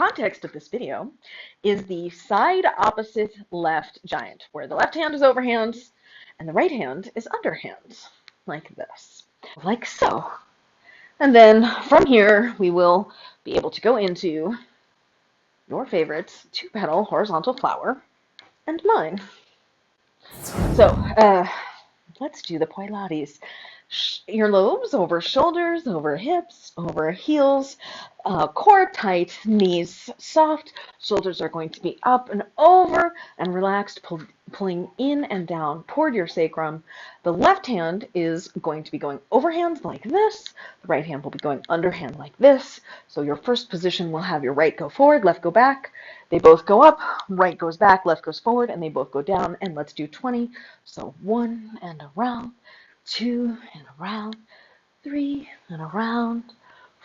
context of this video is the side opposite left giant, where the left hand is overhand and the right hand is underhand, like this, like so. And then from here, we will be able to go into your favorite two-petal horizontal flower and mine. So, let's do the Pilates. Earlobes over shoulders, over hips, over heels, core tight, knees soft, shoulders are going to be up and over and relaxed, pulling in and down toward your sacrum. The left hand is going to be going overhand like this. The right hand will be going underhand like this. So your first position will have your right go forward, left go back. They both go up, right goes back, left goes forward, and they both go down. And let's do 20. So 1 and around, 2 and around, 3 and around,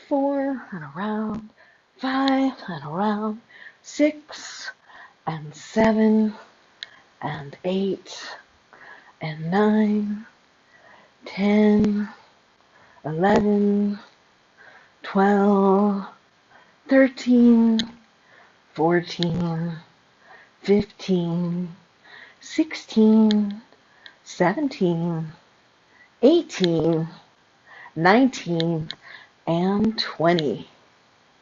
4 and around, 5 and around, 6 and 7 and 8 and 9, 10, 11, 12, 13, 14, 15, 16, 17, 18, 19, and 20.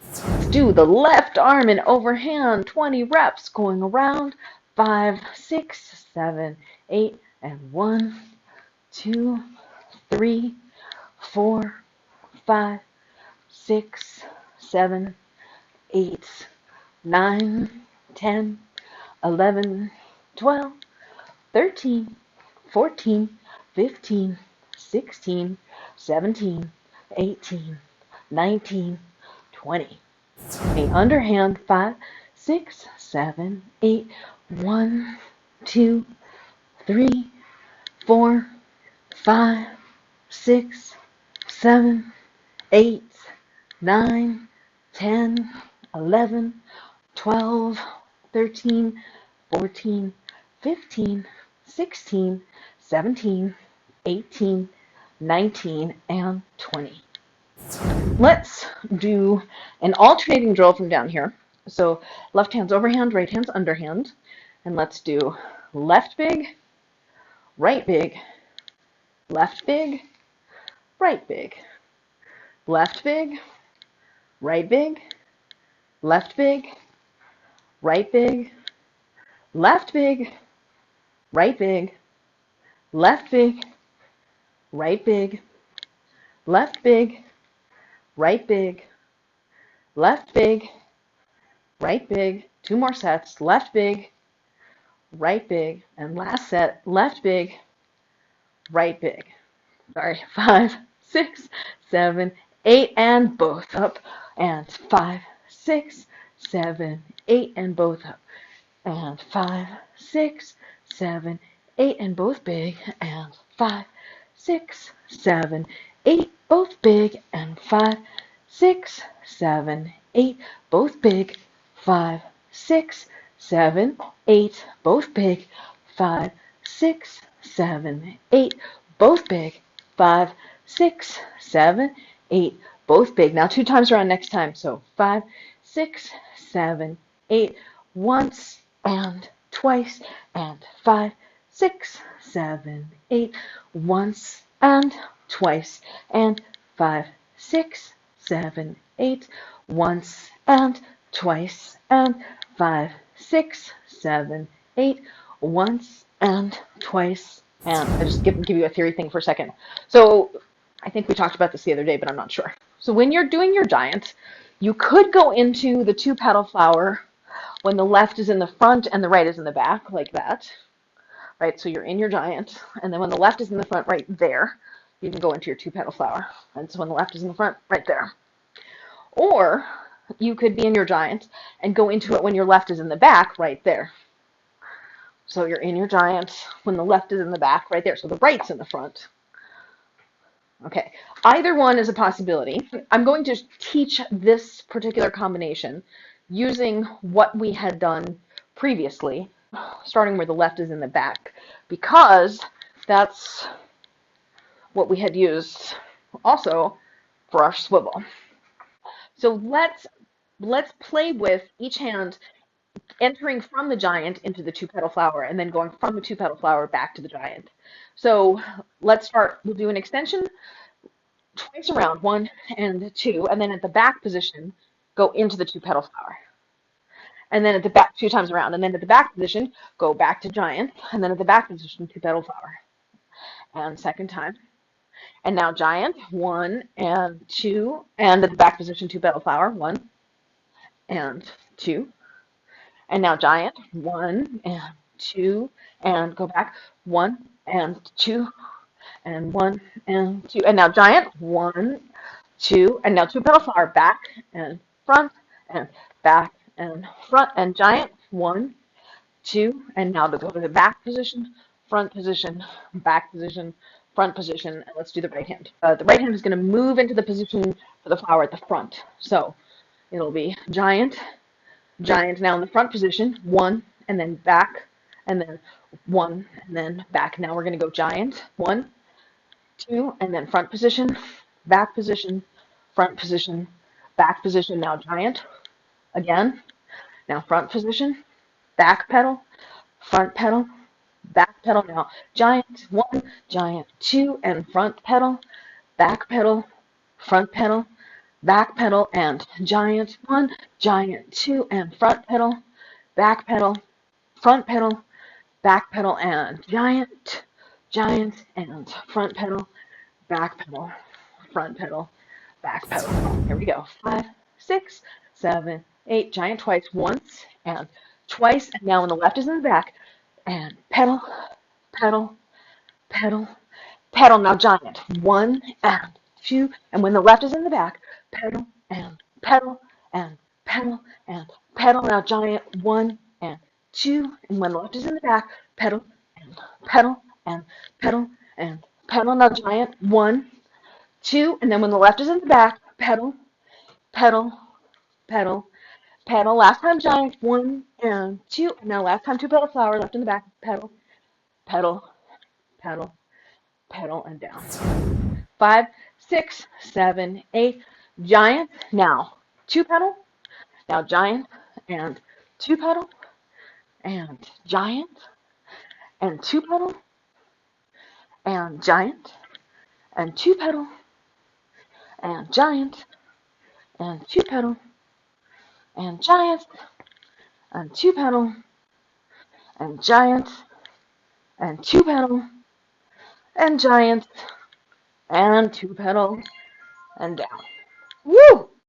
Let's do the left arm and overhand, 20 reps, going around, 5, 6, 7, 8, and 1, 2, 3, 4, 5, 6, 7, 8, 9, 10, 11, 12, 13, 14, 15, 16, 17, 18, 19, 20. A underhand, 5, 6, 7, 8, 1, 2, 3, 4, 5, 6, 7, 8, 9, 10, 11, 12, 13, 14, 15, 16, 17, 18, 19, and 20. Let's do an alternating drill from down here. So left hand's overhand, right hand's underhand. And let's do left big, right big, left big, right big, left big, right big, left big, right big, left big, right big, left big, right big, left big, right big, left big, right big, 2 more sets, left big, right big, and last set, left big, right big. Sorry, 5, 6, 7, 8, and both up, and 5, 6, 7, 8, and both up, and 5, 6, 7, 8, and both big, and 5, 6, 7, 8, both big, and 5, 6, 7, 8, both big, 5, 6, 7, 8, both big, 5, 6, 7, 8, both big, 5, 6, 7, 8, both big. Now 2 times around next time. So 5, 6, 7, 8, once and twice, and 5, 6, 7, 8, once and twice, and 5, 6, 7, 8, once and twice, and 5, 6, 7, 8, once and twice. And I just give you a theory thing for a second. So I think we talked about this the other day, but I'm not sure. So when you're doing your giant, you could go into the 2-petal flower when the left is in the front and the right is in the back, like that. Right, so you're in your giant, and then when the left is in the front, right there, you can go into your 2-petal flower. And so when the left is in the front, right there. Or you could be in your giant and go into it when your left is in the back, right there. So you're in your giant when the left is in the back, right there. So the right's in the front. Okay, either one is a possibility. I'm going to teach this particular combination using what we had done previously, starting where the left is in the back, because that's what we had used also for our swivel. So let's let's play with each hand entering from the giant into the two-petal flower and then going from the two-petal flower back to the giant. So let's start. We'll do an extension twice around, 1 and 2, and then at the back position, go into the two-petal flower. And then at the back, 2 times around, and then at the back position, go back to giant, and then at the back position, two-petal flower. And second time. And now giant, 1 and 2, and at the back position, two-petal flower, 1 and 2. And now giant, 1 and 2, and go back, 1 and 2, and 1 and 2. And now giant, 1, 2, and now two-petal flower, back and back and front, and giant, 1, 2, and now to go to the back position, front position, back position, front position, and let's do the right hand. The right hand is going to move into the position for the flower at the front. So it'll be giant, giant now in the front position, 1, and then back, and then 1, and then back. Now we're going to go giant, 1, 2, and then front position, back position, front position, back position. Now giant, again, now front position, back pedal, front pedal, back pedal. Now giant, 1, giant, 2, and front pedal, back pedal, front pedal, back pedal, and giant, 1, giant, 2, and front pedal, back pedal, front pedal, back pedal, and giant, giant, and front pedal, back pedal, front pedal, back pedal. Here we go. 5, 6, 7, 8. Giant twice, once and twice. And now when the left is in the back, and pedal, pedal, pedal, pedal. Now giant, 1 and 2. And when the left is in the back, pedal and pedal and pedal and pedal. Now giant, 1 and 2. And when the left is in the back, pedal and pedal and pedal and pedal. Now giant, 1, 2. And then when the left is in the back, pedal, pedal, pedal, pedal. Last time giant, 1 and 2. And now last time two-petal flower, left in the back, pedal, pedal, pedal, pedal, and down. 5, 6, 7, 8. Giant. Now two-petal. Now giant and two-petal and giant and two-petal and giant and two-petal and giant and two-petal and giant and two-petal and giant and two-petal and giant and two-petal and down. Woo!